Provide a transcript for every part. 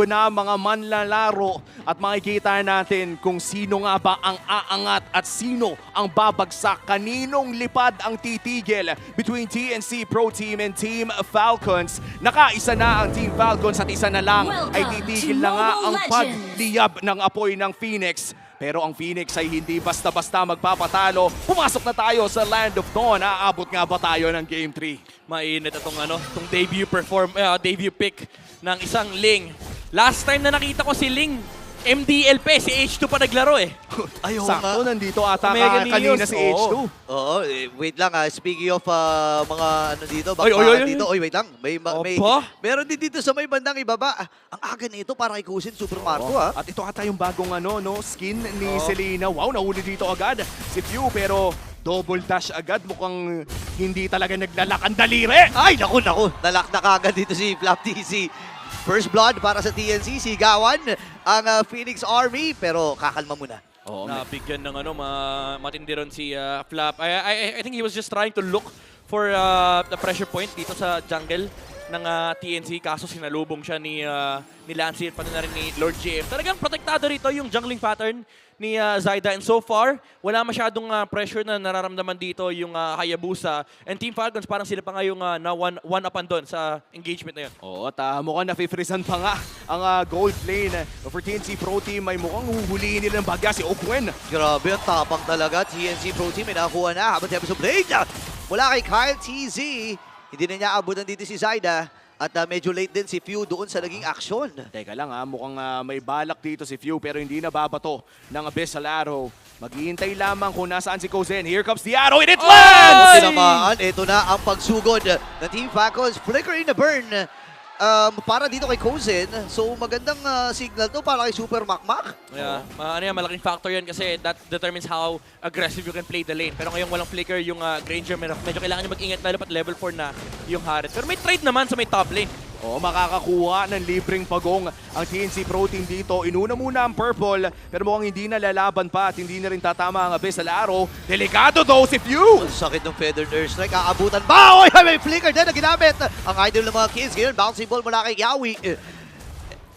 na mga manlalaro at makikita natin kung sino nga ba ang aangat at sino ang babagsak. Kaninong lipad ang titigil between TNC Pro Team and Team Falcons. Nakaisa na ang Team Falcons at isa na lang ay titigil na nga ang pagliyab ng apoy ng Phoenix. Pero ang Phoenix ay hindi basta-basta magpapatalo. Pumasok na tayo sa Land of Dawn. Aabot nga ba tayo ng Game 3? Mainit itong debut pick ng isang Ling. Last time na nakita ko si Ling, MDLP, si H2 pa naglaro eh. Ayaw Sakto, nga. nandito ata Omega kanina Neos, si oo. H2. Oo, wait lang speaking of mga ano dito, Oy, bakbakan dito. Oy, wait lang. Opa. Meron din dito sa may bandang ibaba. Ang aga nito para kay Cousin Super Marco At ito ata yung bagong skin ni Selena. Wow, nahuli dito agad si Few pero double dash agad. Mukhang hindi talaga naglalakang daliri. Ay, naku. Nalaknak agad dito si Flap TC. First blood para sa TNC, sigawan ang Phoenix Army, pero kakalma muna. Nabigyan ng matindi ron si Flap. I think he was just trying to look for the pressure point dito sa jungle ng TNC, kaso sinalubong siya ni Lancy at pati na rin ni Lord JM. Talagang protektado rito yung jungling pattern ni Zyda, and so far, wala masyadong pressure na nararamdaman dito yung Hayabusa. And Team Falcons, parang sila pa nga yung one-upan doon sa engagement na yun. Oo, at mukhang nafe-freezan pa nga ang gold lane for TNC Pro Team. May mukhang huhulihin nilang bagya si Okwen. Grabe, ang tapang talaga. TNC Pro Team, may nakakuha na. Habang sa Blade, wala kay Kyle TZ. Hindi na niya abutan dito si Zyda. At medyo late din si Few doon sa naging aksyon. Teka lang mukhang may balak dito si Few pero hindi nababato ng Abyssal Arrow. Maghihintay lamang kung nasaan si Kozen. Here comes the arrow and it lands! Tinamaan, ito na ang pagsugod ng Team Falcons. Flicker in the burn para dito kay Kozen. So magandang signal to para kay Super Makmak. Yeah, malaking factor yan kasi that determines how aggressive you can play the lane. Pero ngayong walang flicker yung Granger, medyo kailangan nyo mag-ingat lalo pat level 4 na yung Harris. Pero may trade naman sa may top lane. Oo, makakakuha ng libreng pagong ang TNC Pro Team dito. Inuna muna ang purple pero mukhang hindi na lalaban pa at hindi na rin tatama ang Abyssal Arrow. Delikado daw si Few! Ang sakit ng Feathered Airstrike. Aabutan ba? Oy, may flicker din na ginamit. Ang idol ng mga kids. Ngayon, bouncing ball mula kay Yawi.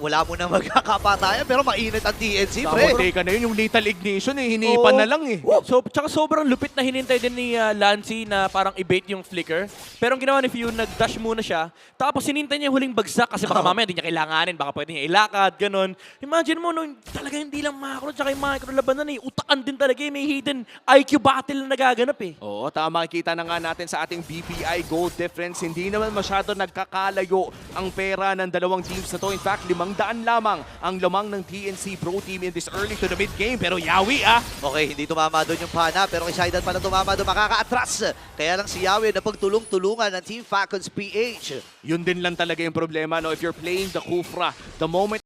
Wala mo na magkakapatayan pero mainit ang TNC, pre. Teka na yun, yung lethal ignition hinipan na lang eh. So, tsaka sobrang lupit na hinintay din ni Lancy na parang i-bait yung flicker. Pero ang ginawa ni Few, nag-dash muna siya. Tapos sinintay niya yung huling bagsak kasi baka mamaya hindi niya kailanganin. Baka pwede niya ilakad, ganun. Imagine mo, no, talaga hindi lang macro tsaka yung micro labanan eh. Utakan din talaga eh. May hidden IQ battle na nagaganap eh. Oo, tama. Makikita na nga natin sa ating BPI goal difference. Hindi naman masyado nagkakalayo ang pera ng dalawang teams na to. In fact, 500 lamang ang lamang ng TNC Pro Team in this early to the mid-game. Pero Yawi Okay, hindi tumama doon yung pana pero kay Shaidan pala tumama doon, makaka-atras. Kaya lang si Yawi na pagtulong-tulungan ng Team Falcons PH. yun din lang talaga yung problema. No? If you're playing the Kufra, the moment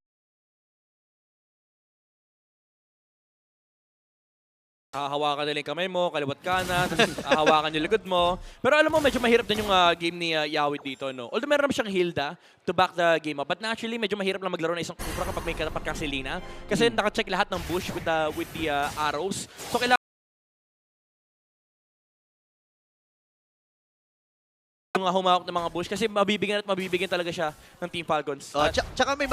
Hahawakan nila yung kamay mo, kaliwat kanan, tapos hahawakan yung likod mo. Pero alam mo, medyo mahirap din yung game ni Yawi dito, no? Although meron naman siyang Hilda to back the game up. But naturally, medyo mahirap lang maglaro na isang Kufra kapag may katapat kang Selena. Kasi naka-check lahat ng bush with the arrows. So kailangan yung humawak ng mga bush kasi mabibigyan at mabibigyan talaga siya ng Team Falcons. Tsaka may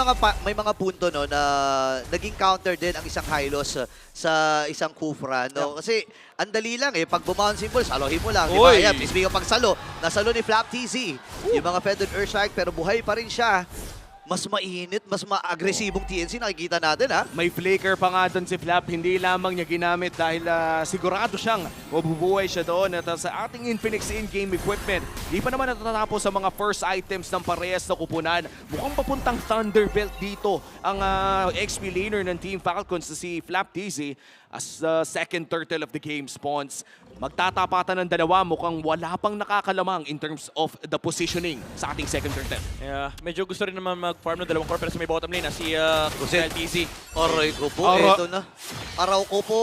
mga punto no na naging counter din ang isang Hylos sa isang Kufra, no? Kasi ang dali lang eh, pag bumounce ball, salohin mo lang, di ba? Ayan, speaking of pagsalo, nasalo ni Flap TZ. Yung mga Feathered Airstrike pero buhay pa rin siya. Mas mainit, mas ma-agresibong TNC, nakikita natin may flicker pa nga doon si Flap, hindi lamang niya ginamit dahil sigurado siyang mabubuhay siya doon. At sa ating Infinix in-game equipment, di pa naman natatapos sa mga first items ng parehas na kupunan. Mukhang papuntang Thunderbelt dito ang XP laner ng Team Falcons na si Flap TZ as the second turtle of the game spawns. Magtatapatan ng dalawa, mukhang wala pang nakakalamang in terms of the positioning sa ating second turtle. Yeah, medyo gusto rin naman mag-farm ng dalawang core pero sa may bottom lane si Jose TZ. Aray ko po, eto na. Araw ko po.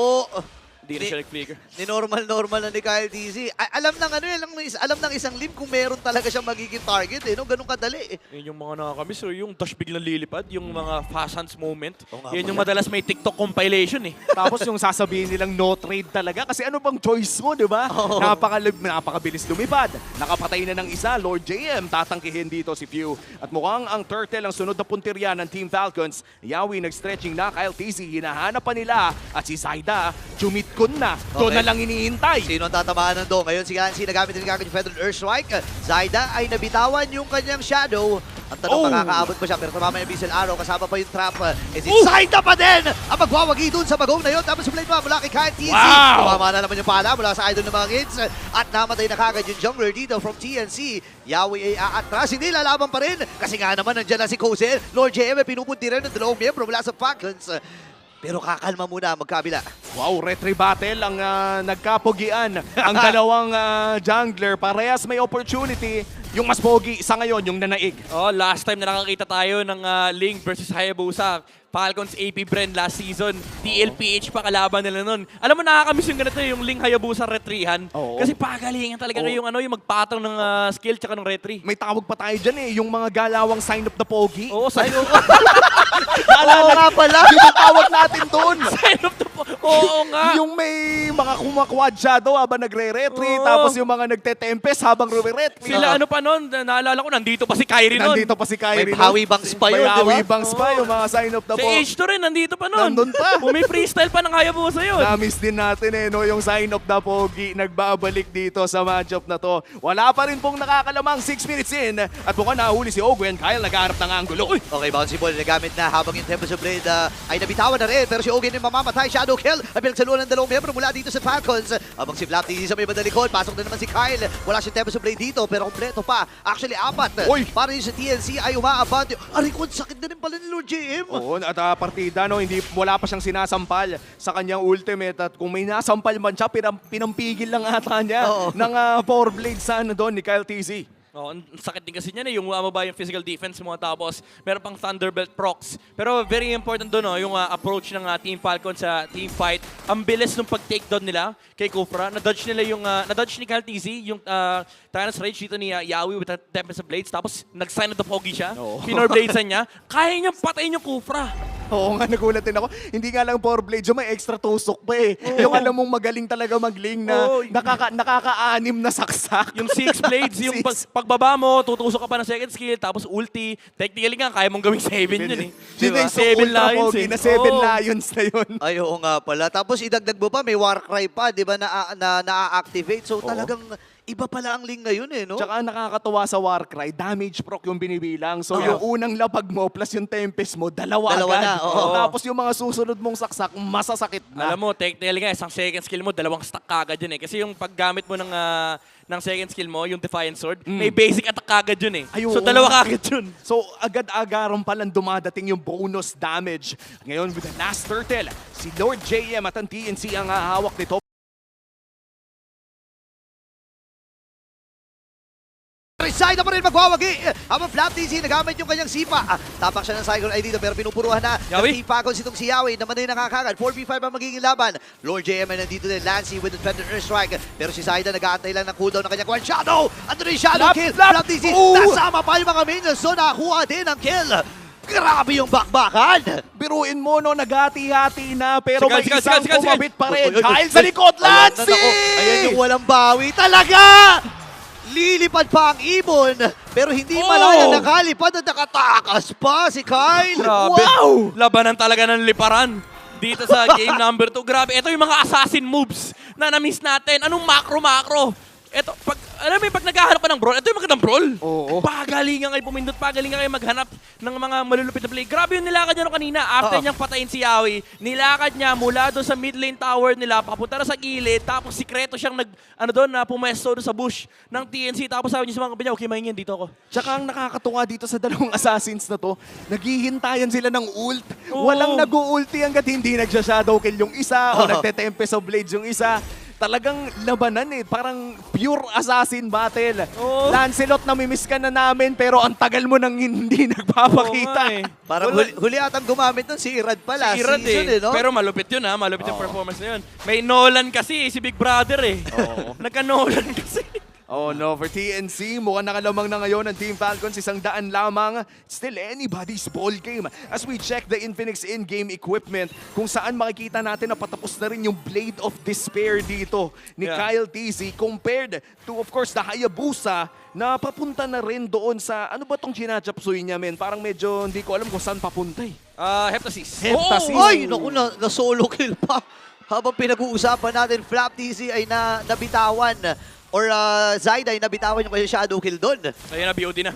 Di na siya nag-flicker. Ni normal na ni Kyle TZ. Alam ng ano yan, alam ng isang lim kung meron talaga siyang magiging target no? Ganun kadali. Yun yung mga nakakamiss. So, yung dash biglang lilipad, yung mga fast hands moment. Oo nga Yun yung pala. madalas may TikTok compilation eh. Tapos yung sasabihin nilang no trade talaga. Kasi ano bang choice mo, di ba? Oo. Napakabilis lumipad. Nakapatay na ng isa, Lord JM. Tatangkihin dito si Few. At mukhang ang Turtle ang sunod na puntirya ng Team Falcons. Yawi nag-stretching na, Kyle TZ. Hinahanap pa nila. At si Zaida, jumitkon na. Doon Okay. na lang hinihintay. Sino ang tatamaan nando? Ngayon si Gansi nagamit din kagad yung Feather Earthstrike. Zaida ay nabitawan yung kanyang Shadow. Ang tanong, makakaabot ba siya? Pero tumama yung Bissell Arrow. Kasama pa yung trap. Si Zaida pa din ang magwawagi dun sa bagong na yun. Tapos si Blade pa mula kay Kyle TZ. Wow! Tumama na naman yung pala mula sa idol ng mga kids. At namatay na kagad yung jungler dito from TNC. Yawi ay aatrasin nila. Laban pa rin. Kasi nga naman nandiyan na si Kozel. Lord JM ay pinupunti rin ng dalawang miyembro mula sa Falcons. Pero kakalma muna ang magkabila. Wow, retry battle ang nagkapogian. Ang dalawang jungler. Parehas may opportunity. Yung mas pogi, isa ngayon, yung nanaig. Oh, last time na nakakita tayo ng Link versus Hayabusa. Falcons AP Bren last season. TLPH pa kalaban nila nun. Alam mo, nakakamiss yung ganito yung Link Hayabusa retrihan. Oo. Kasi pagalingan talaga Oo. yung patong ng skill tsaka ng retry. May tawag pa tayo dyan eh, yung mga galawang sign of the pogi. Oo, sign of Oo nga pala. Yun ang tawag natin doon. sign of the Oo nga. Yung may mga kumakwad shadow habang nagre-retry, Oo. tapos yung mga nagtetempest habang rumiretry. Sila ano pa nun, naalala ko, nandito pa si Kyrie nun. Nandito pa si Kyrie. May Howie Bangs pa yun, May di ba? Howie Bangs pa, yung mga sign of the Si pogi. H2 rin, nandito pa nun. Nandun pa. May freestyle pa ng Hayabusa yun. Na-miss din natin eh, no? Yung sign of the pogi nagbabalik dito sa matchup na to. Wala pa rin pong nakakalamang 6 minutes in at mukhang nahuli si Ogwen. Kyle nag-aarap ng angulo. Uy! Okay, bouncy ball nagamit na habang yung Tempest of Blade ay nabitawan na rin. Pero si Ogen yung mamamatay. Shadow kill. Ay pinagsaluhan ng dalawang miyembro mula dito sa Falcons. Habang si Flap sa may badalikod. Pasok na naman si Kyle. Wala si Tempest of Blade dito pero kompleto pa. Actually, 4. Uy! Para yung sa TNC ay umaabante. Arikod, sakit na rin pala ni Lord JM. Oo, at partida, no, wala pa siyang sinasampal sa kanyang ultimate at kung may nasampal man siya, pinampigil lang ata niya Oo. ng power blade sa ano doon ni Kyle TZ. Oh, ang sakit din kasi niyan eh, yung mababa yung physical defense mo tapos meron pang Thunderbelt procs. Pero very important doon yung approach ng Team Falcon sa team fight. Ang bilis nung pag-takedown nila kay Kufra. Na-dodge nila yung na-dodge ni Kyle TZ yung Tyrant's Rage dito ni Yawi with the Tempest of Blades tapos nag-sign of the Pogi siya. Oo. Pinorbladesan niya. Kaya niyang patayin yung Kufra. Oo nga, nagulat din ako. Hindi nga lang power blade, yung may extra tusok pa eh. Yung alam mong magaling talaga mag-ling na Oo. nakaka-anim na saksak. Yung 6 blades, yung pagbaba mo, tutusok ka pa ng second skill, tapos ulti. Technically nga, kaya mong gawing 7 yun eh. Hindi, Diba? so ultra pogi na 7 Oo. lions na yun. Ay, oo nga pala. Tapos idagdag mo pa, may Warcry pa, di ba, na-activate. So talagang iba pala ang Ling ngayon eh, no? Tsaka nakakatuwa sa Warcry, damage proc yung binibilang. So Oo. yung unang lapag mo plus yung Tempest mo, dalawa Dalawa agad. na, oo. Tapos yung mga susunod mong saksak, masasakit na. Alam mo, technically nga, isang second skill mo, 2 stack kagad yun eh. Kasi yung paggamit mo ng second skill mo, yung Defiant Sword, may basic attack kagad yun eh. Ay, So, oo. 2 kagad yun. So agad-agaran palang dumadating yung bonus damage. Ngayon with the last turtle, si Lord JM at ang TNC ang hahawak nito. Side na pa rin magwawagi. Habang Flap TC nagamit yung kanyang sipa. Tapak siya ng Cycle ID dito pero pinupuruhan na Yawi. ng Team Falcons itong si Yawi. Naman na yung nakakagad. 4v5 ang magiging laban. Lord JM ay nandito din. Lancy with the Defender Airstrike. Pero si Zaida nag-aantay lang ng cooldown ng kanyang One Shadow. Ando na yung Shadow kill. Flap TC. Nasama pa yung mga minions. So nakakuha din ang kill. Grabe yung bakbakan. Biruin mo no, naghati-hati na pero may Sigal, isang sigal. kumabit pa rin. Uy, uy, uy. Kyle sa likod, Lancy! Ayan yung walang bawi. Talaga! Lilipad pa ang ibon, pero hindi malaya nakalipad at nakatakas pa si Kyle. Grabe. Wow! Labanan talaga ng liparan dito sa game number 2. Grabe, ito yung mga assassin moves na na-miss natin. Anong macro-macro? Ito, alam mo yung pag naghahanap ka ng brawl, ito yung magandang brawl. Oo. Pagalingan kayo pumindot, pagalingan kayo maghanap ng mga malulupit na play. Grabe yung nilakad niya no kanina. After Oo. niyang patayin si Yawi, nilakad niya mula doon sa mid lane tower nila, papunta na sa gilid, tapos sikreto siyang pumesto doon sa bush ng TNC. Tapos sabi niya sa mga kapinya, okay, mahingin dito ako. Tsaka ang nakakatuwa dito sa dalawang assassins na to, naghihintayan sila ng ult. Oo. Walang nag-ulti hanggat hindi nagsha-shadow kill yung isa o Oo. nagte-tempest of blades yung isa. talagang labanan eh. Parang pure assassin battle. Oo. Lancelot, namimiss ka na namin pero ang tagal mo nang hindi nagpapakita. Oo nga eh. Parang huli atang gumamit nun si Irad pala. Si Irad Season, eh. no? Pero malupit yun ha, malupit yung Oo. performance na yun. May Nolan kasi, si Big Brother eh. Oo. Nagka-Nolan kasi. Oh no, for TNC, mukhang nakalamang na ngayon ang Team Falcons, 100 lamang. Still anybody's ball game. As we check the Infinix in-game equipment, kung saan makikita natin na patapos na rin yung Blade of Despair dito ni Yeah. Kyle TZ compared to, of course, the Hayabusa na papunta na rin doon sa, ano ba tong ginachapsuy niya, men? Parang medyo hindi ko alam kung saan papunta eh. Heptasis. Heptasis. Oh! Ay, naku, na solo kill pa. Habang pinag-uusapan natin, Flap TC ay nabitawan. Or Zyda ay nabitawan yung kaya shadow kill doon. Ayun na, BOD na.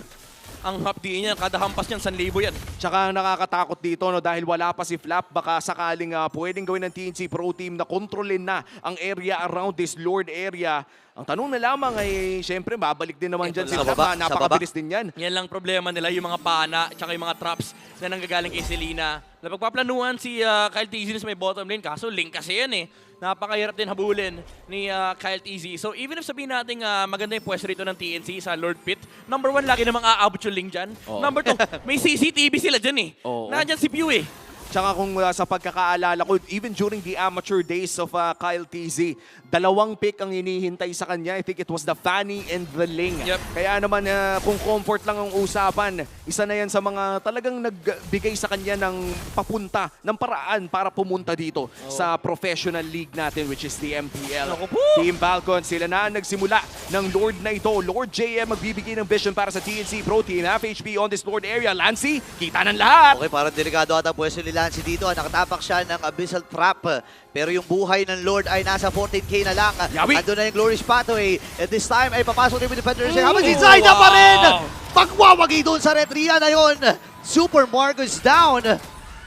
Ang hapdi niya, kada hampas niyan, 1,000 yan. Tsaka nakakatakot dito no, dahil wala pa si Flap, baka sakaling pwedeng gawin ng TNC Pro Team na kontrolin na ang area around this Lord area. Ang tanong na lamang ay, syempre, babalik din naman dyan si Sa Flap. baba, sa Napakabilis din yan. Yan lang problema nila, yung mga pana, tsaka yung mga traps na nanggagaling kay Selena. Napagpaplanuhan si Kyle TZ sa may bottom lane, kaso link kasi yan eh. Napakahirap din habulin ni Kyle TZ. So even if sabihin natin maganda yung pwesto rito ng TNC sa Lord Pit, number 1, lagi namang aabot yung link dyan. Oo. Number 2, may CCTV sila dyan eh. Oo. Nandyan si Pew eh. Tsaka kung sa pagkakaalala ko, even during the amateur days of Kyle TZ, 2 pick ang hinihintay sa kanya. I think it was the Fanny and the Ling. Yep. Kaya naman kung comfort lang ang usapan, isa na yan sa mga talagang nagbigay sa kanya ng papunta, ng paraan para pumunta dito sa professional league natin, which is the MPL. Naku po! Team Falcons, sila na ang nagsimula ng Lord na ito. Lord JM magbibigay ng vision para sa TNC Pro Team. Half HP on this Lord area. Lancy, kita ng lahat! Okay, parang delikado ata pwesto ni Lancy dito. Nakatapak siya ng Abyssal Trap. Pero yung buhay ng Lord ay nasa 14k na lang. Yawi! Andun na yung Glorious Pathway. At this time ay papasok din yung defender siya. Ooh, Habang si Zyda pa rin! wow! Pagwawagi doon sa Retria na yun. Super Marcus down.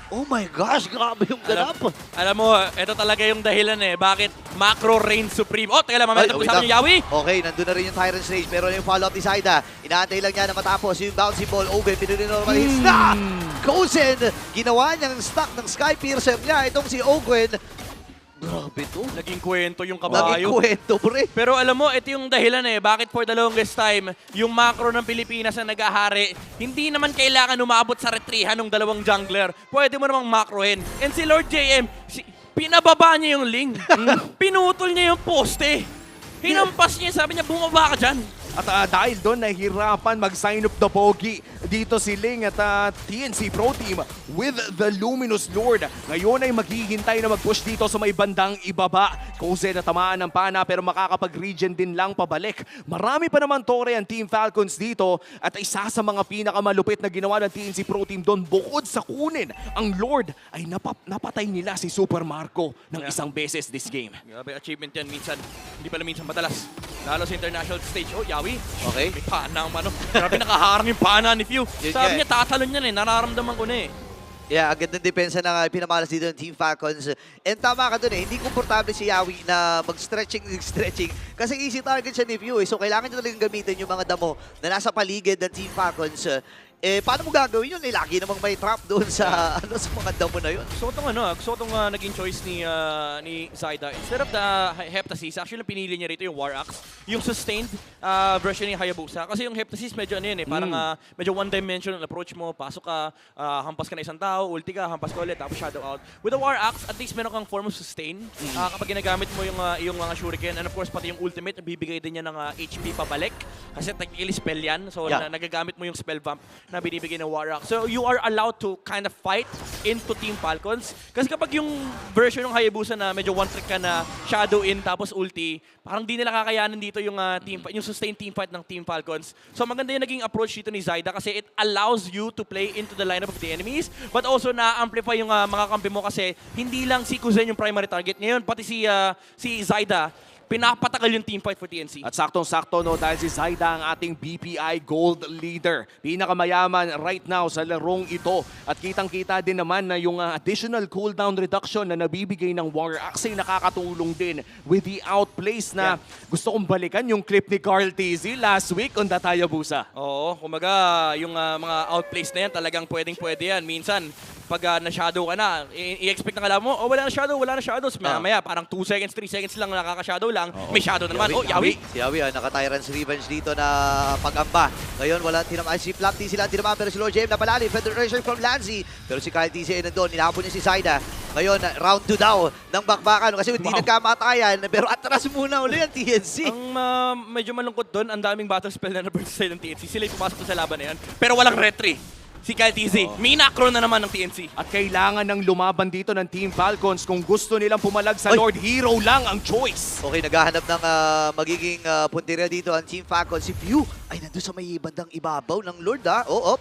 Oh my gosh, grabe yung ganap. Alam mo, ito talaga yung dahilan eh. Bakit Macro Reign Supreme? Oh, teka lang, mamaya Ay, tapos sa niyo, Yawi. Okay, nandun na rin yung Tyrant Stage. Pero yung follow-up ni Zyda. Inaantay lang niya na matapos yung bouncy ball. Open, pinulinormal hits na! Gozen, ginawa niyang stock ng Sky Piercer niya. Itong si Ogwen. Grabe to. Naging kwento yung Naging kabayo. kwento, pre. Pero alam mo, ito yung dahilan eh. Bakit for the longest time, yung macro ng Pilipinas na nag-ahari, hindi naman kailangan umabot sa retrihan ng 2 jungler. Pwede mo namang macrohin. And si Lord JM, pinababa niya yung Ling. Pinutol niya yung poste. Hinampas niya, sabi niya, bumaba ka dyan. At dahil doon, nahihirapan mag-sign up the pogi dito si Ling at TNC Pro Team with the Luminous Lord. Ngayon ay maghihintay na mag-push dito sa may bandang ibaba. Koze na tamaan ng pana pero makakapag-regen din lang pabalik. Marami pa naman tore ang Team Falcons dito at isa sa mga pinakamalupit na ginawa ng TNC Pro Team doon bukod sa kunin ang Lord ay napatay nila si Super Marco ng isang beses this game. Grabe, achievement yan minsan. Hindi pala minsan madalas. Lalo sa international stage. Oh, Yawi. Okay. May pana ang ano. Grabe, nakaharang yung pana ni Pew. Yun Sabi nga niya, tatalon yan eh. Nararamdaman ko na eh. Yeah, agad ng depensa na pinamalas dito ng Team Falcons. And tama ka dun eh, hindi komportable si Yawi na mag-stretching. Kasi easy target siya ni Pew eh. So kailangan niya talagang gamitin yung mga damo na nasa paligid ng Team Falcons. Paano mo gagawin yun? Lagi namang may trap doon sa sa mga damo na yun. Gusto itong naging choice ni Zyda. Instead of the Heptasis, actually pinili niya rito yung War Axe. Yung sustained version ni Hayabusa. Kasi yung Heptasis medyo ano yun eh, parang medyo one-dimensional approach mo. Pasok ka, hampas ka na isang tao, ulti ka, hampas ka ulit, tapos shadow out. With the War Axe, at least meron kang form of sustain. Kapag ginagamit mo yung mga shuriken, and of course pati yung ultimate, bibigay din niya ng HP pabalik. Kasi technically spell yan. So nagagamit mo yung spell vamp na binibigay ng War Axe. So you are allowed to kind of fight into Team Falcons. Kasi kapag yung version ng Hayabusa na medyo one trick ka na shadow in tapos ulti, parang di nila kakayanin dito yung yung sustained team fight ng Team Falcons. So maganda yung naging approach dito ni Zyda kasi it allows you to play into the lineup of the enemies but also na-amplify yung mga kampi mo kasi hindi lang si Kuzen yung primary target. Ngayon pati si Zyda, pinapatagal yung team fight for TNC. At saktong-sakto no dahil si Zyda ang ating BPI Gold Leader. Pinakamayaman right now sa larong ito. At kitang-kita din naman na yung additional cooldown reduction na nabibigay ng War Axe ay nakakatulong din with the outplays na gusto kong balikan yung clip ni Carl TZ last week on Hayabusa. Oo, kumaga yung mga outplays na yan talagang pwedeng-pwede yan. Minsan, pag na-shadow ka na, i-expect na kalaban mo, oh, wala na shadows. Maya, parang 2 seconds, 3 seconds lang nakaka-shadow lang. May shadow na naman. Oh, Yawi. Si Yawi, naka-Tyrant's Revenge dito na pag-amba. Ngayon, wala tinamaan. Si Flap T sila tinamaan, pero si Lord JM napalalim. Federation from Lancy. Pero si Kyle TC ay nandun. Nilapon niya si Zaida. Ngayon, round 2 daw ng bakbakan. Kasi hindi nagkamatayan. Pero atras muna uli ang TNC. Ang medyo malungkot doon, ang daming battle spell na na-burst side ng TNC. Sila yung pumasok sa laban na yan. Pero walang retry. Si Kyle TZ. May nakro na naman ng TNC. At kailangan ng lumaban dito ng Team Falcons kung gusto nilang pumalag sa Oy. Lord Hero lang ang choice. Okay, naghahanap ng magiging punteriya dito ang Team Falcon. Si Pew ay nandun sa may bandang ibabaw ng Lord, ha? Oo.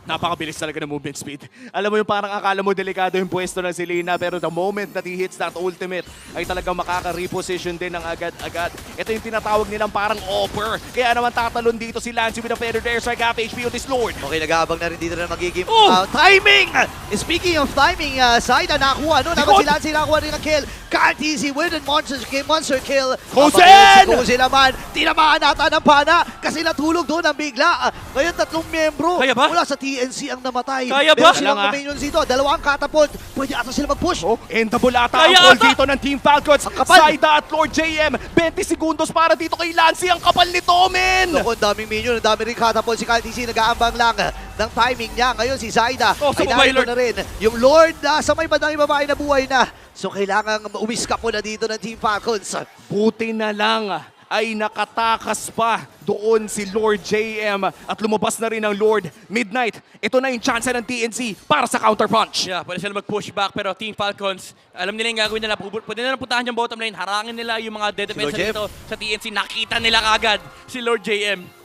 Napakabilis talaga ng movement speed. Alam mo yung parang akala mo delikado yung pwesto ng Selena, pero the moment that he hits that ultimate ay talagang makaka-reposition din ng agad-agad. Ito yung tinatawag nilang parang offer. Kaya naman tatalon dito si Lancy with a feathered airstrike, half HP on this Lord. Okay, nag-aabang na rin dito na magiging Oh! timing! Speaking of timing, Zaida nakakuha. Naman Likod! si Lancy nakakuha rin ang kill. Kyle TC with a monster kill. Kuzen! Si Kuzen naman, tinamaan nata ng pana kasi natulog doon ang bigla. Ngayon, 3 miyembro Kaya ba? mula sa TNC ang namatay. Kaya ba? Meron silang Kailangan. minions dito. 2 catapult. Pwede ata sila mag-push. Oh, endable ata ang Kaya call ata! dito ng Team Falcons. Ang kapal! Zaida at Lord JM, 20 segundos para dito kay Lancy. Ang kapal nito, men! Naku, ang daming minion, ang dami rin catapult. Si Kyle TC nag-aambang lang ng timing niya. Ngayon si Zaida Oh, sa ay mobile narito Lord. na rin. Yung Lord sa may bandang babae na buhay na. So kailangan umiska po na dito ng Team Falcons. Buti na lang ay nakatakas pa doon si Lord JM at lumabas na rin ang Lord Midnight. Ito na yung chance ng TNC para sa counterpunch. Yeah, pwede sila mag-push back, pero Team Falcons, alam nila yung gagawin nila. Pwede nila puntahan yung bottom lane, harangin nila yung mga dead Si Lord defense JM. dito sa TNC. Nakita nila kagad si Lord JM.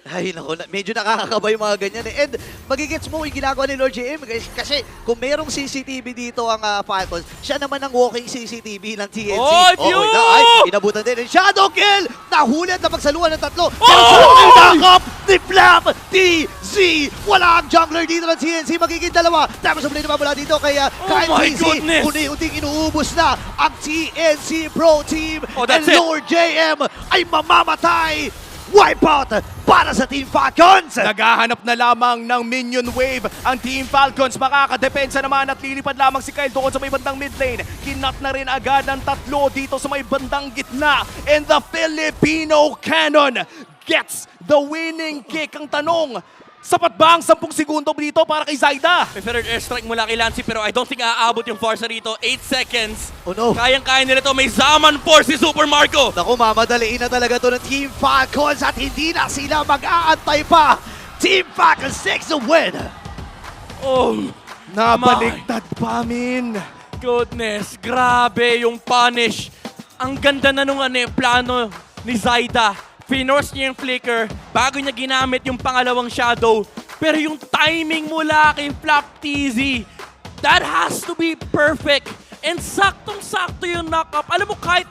Ay, naku, medyo nakakakaba yung mga ganyan eh. And magigets mo yung ginagawa ni Lord JM kasi kung merong CCTV dito ang Falcons, siya naman ang walking CCTV ng TNC. Oy, Pew! Ay, inabutan din. And shadow kill! Nahuli at napagsaluhan ng 3. Pero Oh! yung knock-up ni Flap TZ! Wala ang jungler dito ng TNC. Magiging 2. Tapos umuli naman mula dito kay Kyle my TZ. goodness! Unti-unting inuubos na ang TNC Pro Team. Oh, that's And it. Lord JM ay mamamatay! Wipeout para sa Team Falcons! Naghahanap na lamang ng minion wave ang Team Falcons. Makakadepensa naman at lilipad lamang si Kyle doon sa may bandang mid lane. Kinat na rin agad ang 3 dito sa may bandang gitna. And the Filipino Cannon gets the winning kick. Ang tanong, sapat ba ang 10 segundo dito para kay Zaida? May feathered airstrike mula kay Lancy, pero I don't think aabot yung Farsa rito. 8 seconds. Oh no! Kayang-kaya nila to. May Zaman Force si Super Marco. Naku, mamadaliin na talaga to ng Team Falcons at hindi na sila mag-aantay pa. Team Falcons takes the win. Oh, Nabaliktad pa, min. goodness. Grabe yung punish. Ang ganda na nung plano ni Zaida. Finorce niya yung flicker bago niya ginamit yung pangalawang shadow. Pero yung timing mula kay Flap TZ, that has to be perfect. And saktong-sakto yung knock-up. Alam mo, kahit